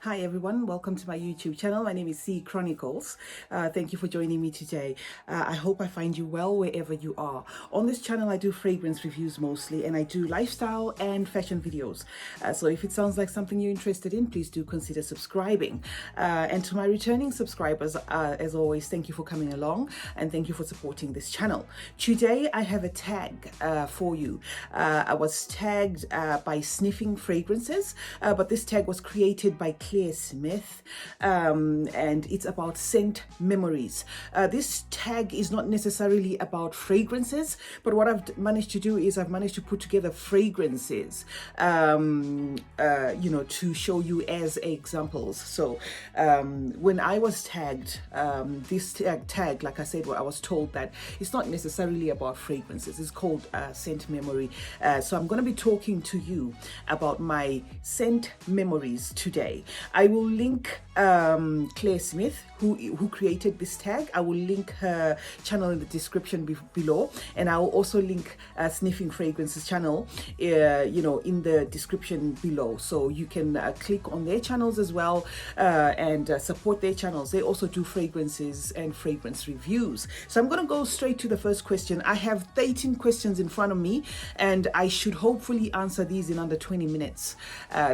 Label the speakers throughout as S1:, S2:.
S1: Hi everyone, welcome to my YouTube channel. My name is CeeChronicles. Thank you for joining me today. I hope I find you well wherever you are. On this channel I do fragrance reviews mostly, and I do lifestyle and fashion videos. So if it sounds like something you're interested in, please do consider subscribing. And to my returning subscribers, as always, thank you for coming along and thank you for supporting this channel. Today I have a tag for you. I was tagged by Sniffing Fragrances, but this tag was created by Smith, and it's about scent memories. This tag is not necessarily about fragrances, but what I've managed to do is I've managed to put together fragrances, to show you as examples. So when I was tagged, this tag, like I said, I was told that it's not necessarily about fragrances. It's called scent memory. So I'm going to be talking to you about my scent memories today. I will link Claire Smith, who created this tag. I will link her channel in the description below, and I will also link Sniffing Fragrances channel, in the description below. So you can click on their channels as well and support their channels. They also do fragrances and fragrance reviews. So I'm going to go straight to the first question. I have 13 questions in front of me, and I should hopefully answer these in under 20 minutes.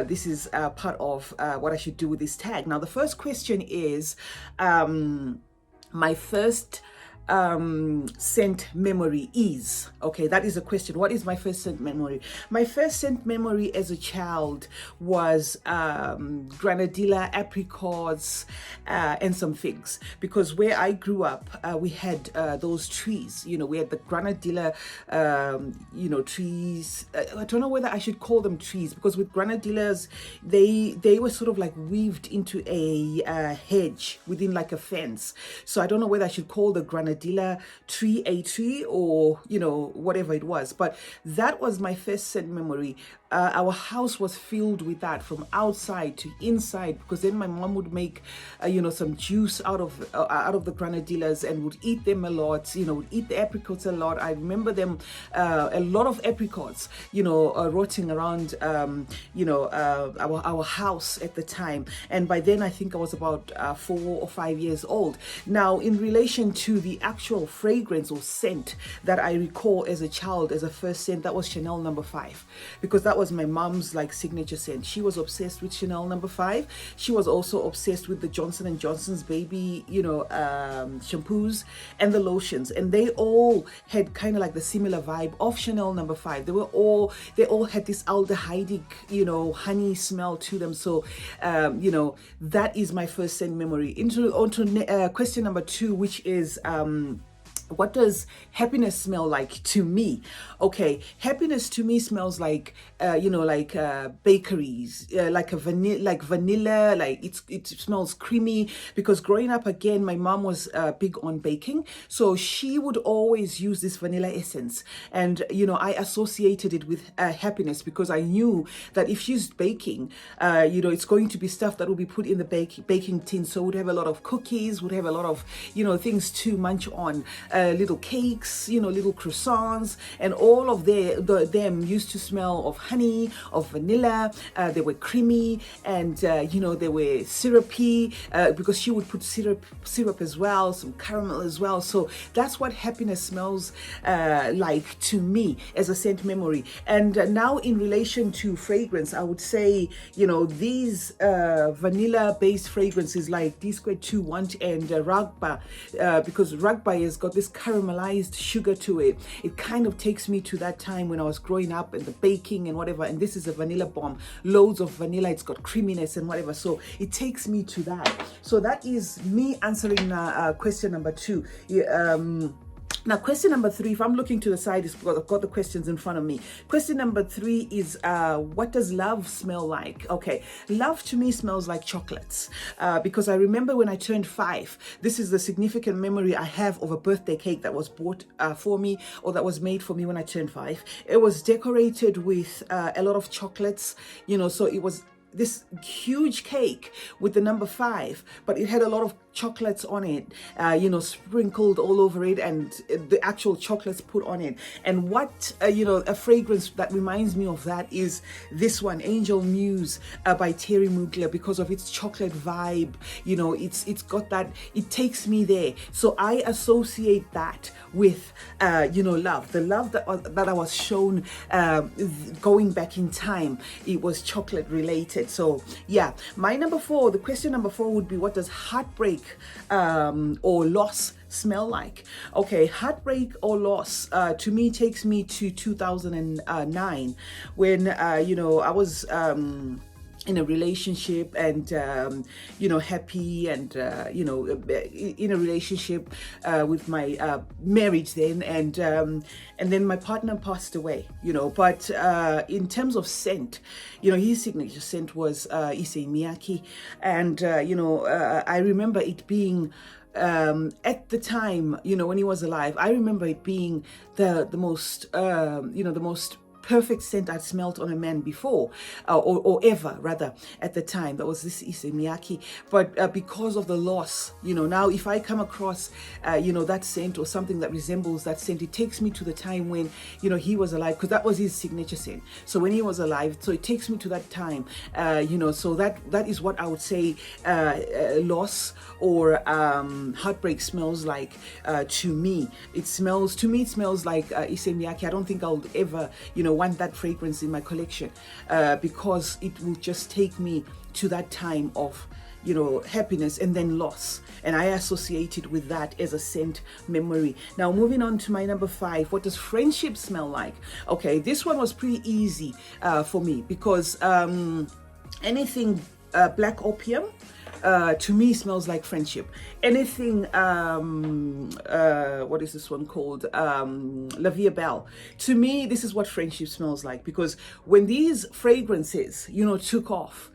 S1: This is part of what I should do with this tag. Now, the first question is my first scent memory is. Okay, that is a question. What is my first scent memory? My first scent memory as a child was granadilla, apricots, and some figs, because where I grew up, we had those trees. We had the granadilla trees. I don't know whether I should call them trees, because with granadillas, they were sort of like weaved into a hedge within like a fence. So I don't know whether I should call the granadilla tree a tree, or whatever it was. But that was my first scent memory. Our house was filled with that from outside to inside, because then my mom would make some juice out of the granadillas and would eat them a lot. Would eat the apricots a lot. I remember them, a lot of apricots rotting around our house at the time. And by then I think I was about 4 or 5 years old. Now, in relation to the actual fragrance or scent that I recall as a child, as a first scent, that was Chanel No. 5, because that was my mom's like signature scent. She was obsessed with Chanel No. 5. She was also obsessed with the Johnson & Johnson's baby shampoos and the lotions, and they all had kind of like the similar vibe of Chanel No. 5. They all had this aldehydic honey smell to them. So that is my first scent memory. Onto question number 2, which is what does happiness smell like to me? Okay, happiness to me smells like bakeries, like vanilla, like it smells creamy, because growing up, again, my mom was big on baking, so she would always use this vanilla essence, and I associated it with happiness, because I knew that if she's baking, it's going to be stuff that will be put in the baking tin, so would have a lot of cookies, would have a lot of things to munch on. Little cakes, little croissants, and all of them used to smell of honey, of vanilla. They were creamy, and they were syrupy, because she would put syrup as well, some caramel as well. So that's what happiness smells like to me as a scent memory. And now, in relation to fragrance, I would say these vanilla-based fragrances like D2 and Ragba, because Ragba has got this caramelized sugar to it. It kind of takes me to that time when I was growing up and the baking and whatever. And this is a vanilla bomb, loads of vanilla. It's got creaminess and whatever. So it takes me to that. So that is me answering question number 2. Now, question number 3, if I'm looking to the side, is because I've got the questions in front of me. Question number 3 is, what does love smell like? Okay, love to me smells like chocolates, because I remember when I turned 5, this is the significant memory I have of a birthday cake that was bought for me, or that was made for me when I turned 5. It was decorated with a lot of chocolates, so it was this huge cake with the number 5, but it had a lot of chocolates on it, sprinkled all over it, and the actual chocolates put on it. And what, a fragrance that reminds me of that is this one, Angel Muse by Terry Mugler, because of its chocolate vibe. It's got that, it takes me there. So I associate that with, love. The love that I was shown going back in time, it was chocolate related. So yeah, the question number 4 would be, what does heartbreak or loss smell like? Okay, heartbreak or loss to me takes me to 2009 when I was in a relationship and happy and in a relationship with my marriage then, and then my partner passed away, but in terms of scent, his signature scent was Issey Miyake, and I remember it being at the time, when he was alive, I remember it being the most the most perfect scent I'd smelled on a man before, or ever rather, at the time. That was this Issey Miyake. But because of the loss, now if I come across that scent or something that resembles that scent, it takes me to the time when he was alive, because that was his signature scent. So when he was alive, so it takes me to that time, so that is what I would say loss or heartbreak smells like to me. It smells like Issey Miyake. I don't think I'll ever want that fragrance in my collection, because it will just take me to that time of happiness and then loss, and I associate it with that as a scent memory. Now moving on to my number 5, what does friendship smell like? Okay, this one was pretty easy for me, because anything black opium to me smells like friendship. Anything what is this one called, La Vie Belle, to me this is what friendship smells like, because when these fragrances took off,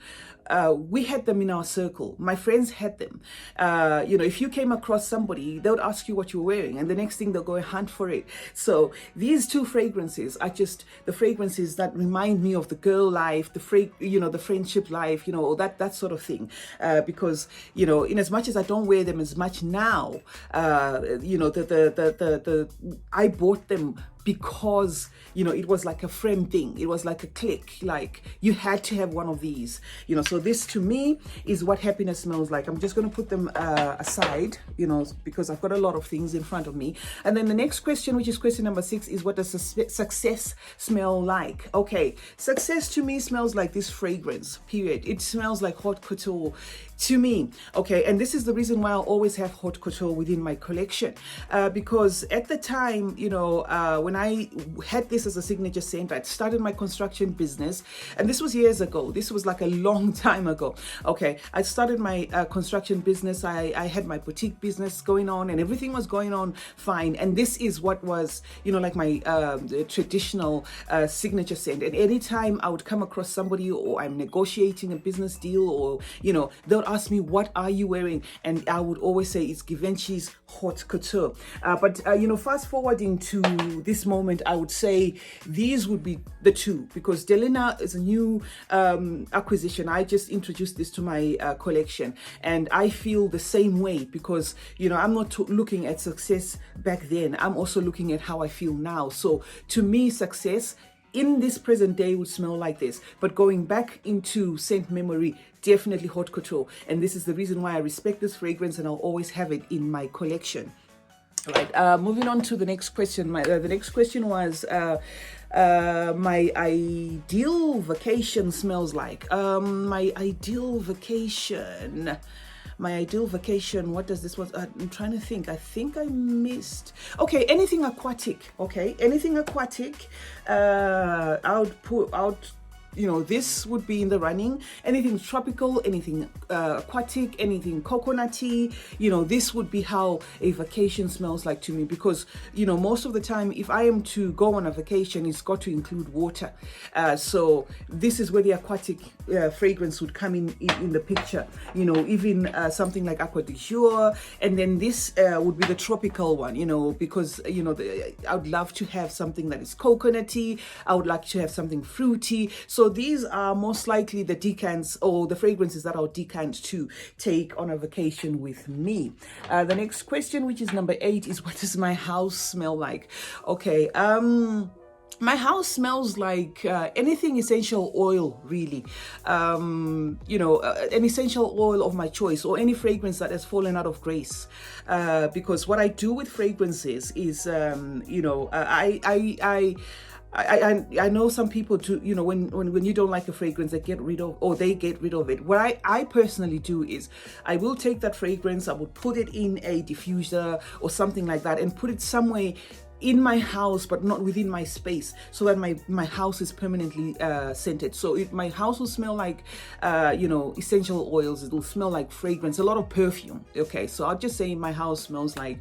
S1: we had them in our circle. My friends had them. If you came across somebody, they would ask you what you're wearing, and the next thing they'll go and hunt for it. So these 2 fragrances are just the fragrances that remind me of the girl life, the friendship life, that sort of thing. Because in as much as I don't wear them as much now, I bought them because it was like a friend thing. It was like a clique, like you had to have one of these, so this to me is what happiness smells like. I'm just going to put them aside, because I've got a lot of things in front of me. And then the next question, which is question number 6, is what does success smell like? Okay, success to me smells like this fragrance, period. It smells like haute couture to me. Okay, and this is the reason why I always have haute couture within my collection, because at the time, when I had this as a signature scent, I'd started my construction business, and this was years ago. This was like a long time ago. Okay, I started my construction business. I had my boutique business going on, and everything was going on fine. And this is what was, like my traditional signature scent. And anytime I would come across somebody, or I'm negotiating a business deal, or they'll ask me, what are you wearing? And I would always say it's Givenchy's haute couture. But fast forwarding to this moment, I would say these would be the 2, because Delina is a new acquisition. I just introduced this to my collection, and I feel the same way, because I'm not looking at success back then. I'm also looking at how I feel now. So to me, success in this present day would smell like this, but going back into scent memory, definitely haute couture. And this is the reason why I respect this fragrance, and I'll always have it in my collection. Right, moving on to the next question. The next question was my ideal vacation smells like. My ideal vacation, what does this one? I'm trying to think. I think I missed. Okay, anything aquatic. Okay, anything aquatic. I would put out. This would be in the running. Anything tropical, anything aquatic, anything coconutty, this would be how a vacation smells like to me, because, most of the time, if I am to go on a vacation, it's got to include water. So this is where the aquatic fragrance would come in the picture, even something like Aqua de Jour. And then this would be the tropical one, because, I would love to have something that is coconutty. I would like to have something fruity. So So these are most likely the decants or the fragrances that I'll decant to take on a vacation with me. The next question, which is number 8, is what does my house smell like? Okay, my house smells like anything essential oil, really. An essential oil of my choice, or any fragrance that has fallen out of grace. Because what I do with fragrances is, I know some people do, when you don't like a fragrance, they get rid of it. What I personally do is I will take that fragrance, I will put it in a diffuser or something like that and put it somewhere in my house, but not within my space, so that my house is permanently scented. So my house will smell like essential oils. It will smell like fragrance, a lot of perfume. Okay, so I'll just say my house smells like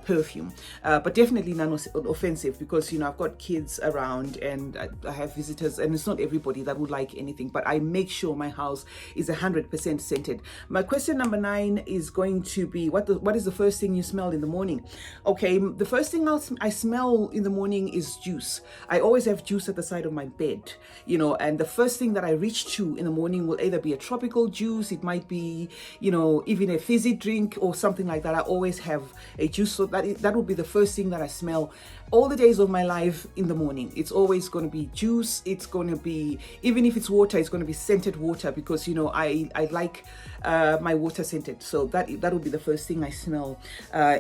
S1: perfume, but definitely not offensive, because I've got kids around and I have visitors, and it's not everybody that would like anything, but I make sure my house is 100% scented. My question number 9 is going to be, what is the first thing you smell in the morning? Okay, the first thing I smell in the morning is juice. I always have juice at the side of my bed, and the first thing that I reach to in the morning will either be a tropical juice, it might be, even a fizzy drink or something like that. I always have a juice, so that will be the first thing that I smell all the days of my life in the morning. It's always going to be juice. It's going to be, even if it's water, it's going to be scented water, because I like my water scented. So that will be the first thing I smell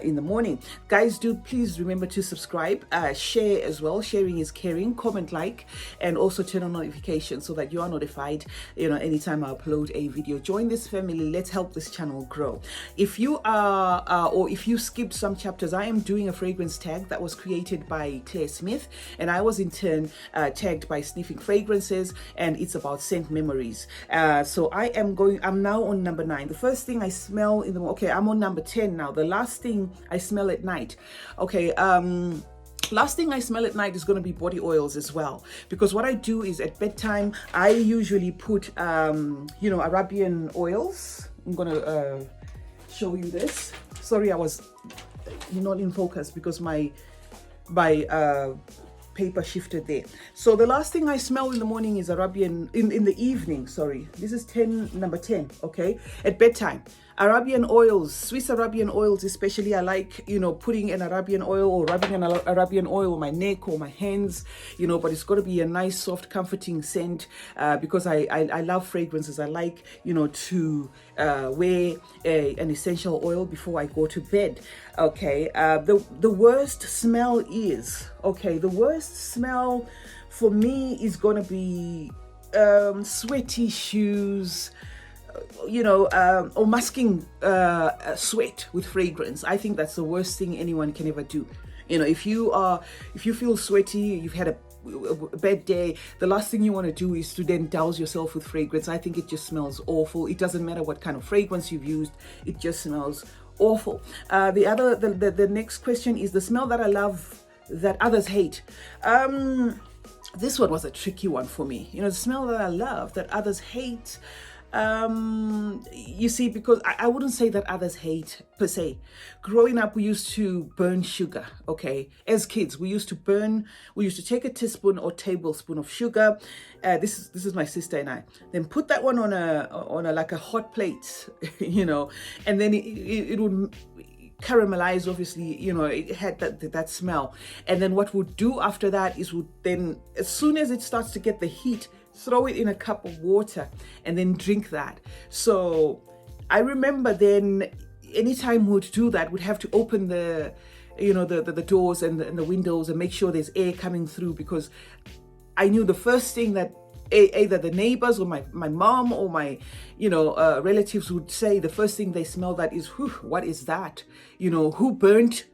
S1: in the morning. Guys, do please remember to subscribe, share as well. Sharing is caring. Comment, like, and also turn on notifications so that you are notified anytime I upload a video. Join this family. Let's help this channel grow. If you are or if you skipped some chapters, I am doing a fragrance tag that was created by Claire Smith, and I was in turn tagged by Sniffing Fragrances, and it's about scent memories. So I'm now on number 9. The first thing I smell in the morning. Okay, I'm on number 10 now. The last thing I smell at night. Okay, last thing I smell at night is going to be body oils as well, because what I do is at bedtime I usually put Arabian oils. I'm going to show you this. Sorry, I was not in focus because my paper shifted there. So the last thing I smell in the morning is Arabian, in the evening, sorry. This is number 10, okay? At bedtime. Arabian oils, Swiss Arabian oils especially. I like, putting an Arabian oil or rubbing an Arabian oil on my neck or my hands, but it's got to be a nice, soft, comforting scent, because I love fragrances. I like, to wear an essential oil before I go to bed. Okay, the worst smell is, the worst smell for me is going to be sweaty shoes, or masking sweat with fragrance. I think that's the worst thing anyone can ever do. If you feel sweaty, you've had a bad day, the last thing you want to do is to then douse yourself with fragrance. I think it just smells awful. It doesn't matter what kind of fragrance you've used, it just smells awful. The next question is the smell that I love that others hate. This one was a tricky one for me. The smell that I love that others hate. You see, because I wouldn't say that others hate per se. Growing up, we used to burn sugar. Okay, as kids, we used to take a teaspoon or tablespoon of sugar. This is my sister and I. Then put that one on a like a hot plate, and then it would caramelize. Obviously, it had that smell. And then what we'd do after that is then, as soon as it starts to get the heat, throw it in a cup of water and then drink that. So I remember then anytime we'd do that, we'd have to open the doors and the windows and make sure there's air coming through, because I knew the first thing that either the neighbors or my mom or my relatives would say, the first thing they smell that is, what is that? Who burnt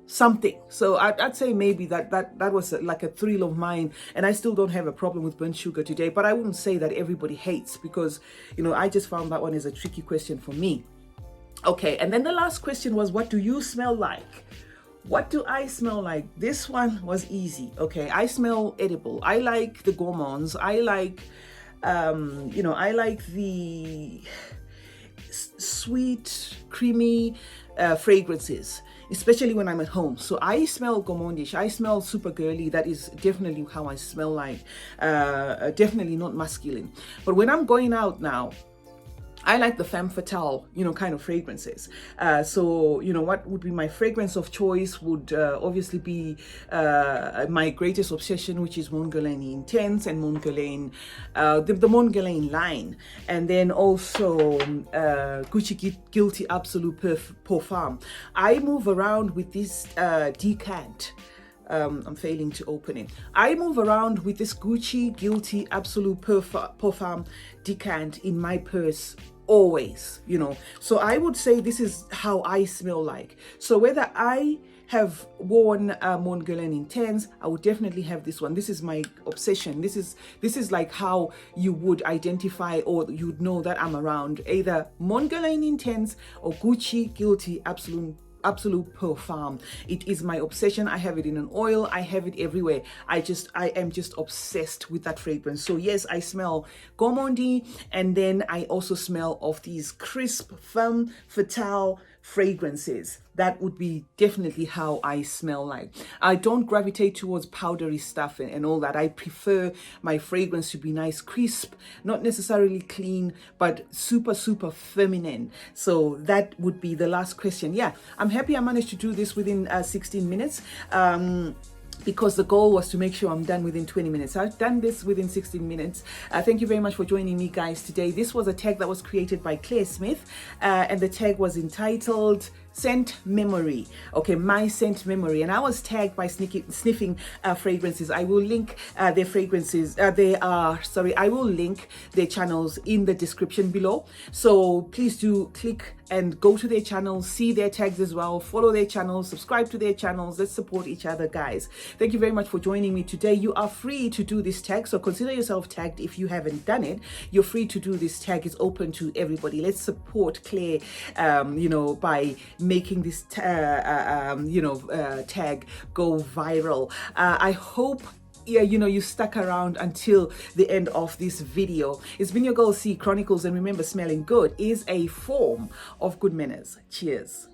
S1: something? So I'd say maybe that was like a thrill of mine, and I still don't have a problem with burnt sugar today, but I wouldn't say that everybody hates, because I just found that one is a tricky question for me. Okay, and then the last question was, what do you smell like? What do I smell like? This one was easy. Okay, I smell edible. I like the gourmands. I like I like the sweet, creamy fragrances. especially when I'm at home. So I smell gourmandish. I smell super girly. That is definitely how I smell like. Definitely not masculine. But when I'm going out now, I like the femme fatale, kind of fragrances. So, what would be my fragrance of choice would obviously be my greatest obsession, which is Montguerlain Intense and Montguerlain, the Montguerlain line. And then also Gucci Guilty Absolute Parfum. I move around with this decant. I'm failing to open it. I move around with this Gucci Guilty Absolute Parfum decant in my purse always, So I would say this is how I smell like. So whether I have worn Montguerlain Intense, I would definitely have this one. This is my obsession. This is like how you would identify, or you'd know that I'm around either Montguerlain Intense or Gucci Guilty Absolute Parfum. It is my obsession. I have it in an oil. I have it everywhere. I am just obsessed with that fragrance. So yes, I smell gourmandy, and then I also smell of these crisp, femme fatale fragrances. That would be definitely how I smell like. I don't gravitate towards powdery stuff and all that. I prefer my fragrance to be nice, crisp, not necessarily clean, but super, super feminine. So that would be the last question. Yeah, I'm happy I managed to do this within 16 minutes. Because the goal was to make sure I'm done within 20 minutes. I've done this within 16 minutes. Thank you very much for joining me, guys, today. This was a tag that was created by Claire Smith, and the tag was entitled Scent Memory. Okay, my scent memory. And I was tagged by sniffing fragrances. I will link their fragrances. I will link their channels in the description below. So please do click and go to their channels, see their tags as well, follow their channels, subscribe to their channels. Let's support each other, guys. Thank you very much for joining me today. You are free to do this tag, so consider yourself tagged if you haven't done it. You're free to do this tag. It's open to everybody. Let's support Claire, by making this tag go viral. I hope you stuck around until the end of this video. It's been your girl C Chronicles, and remember, smelling good is a form of good manners. Cheers.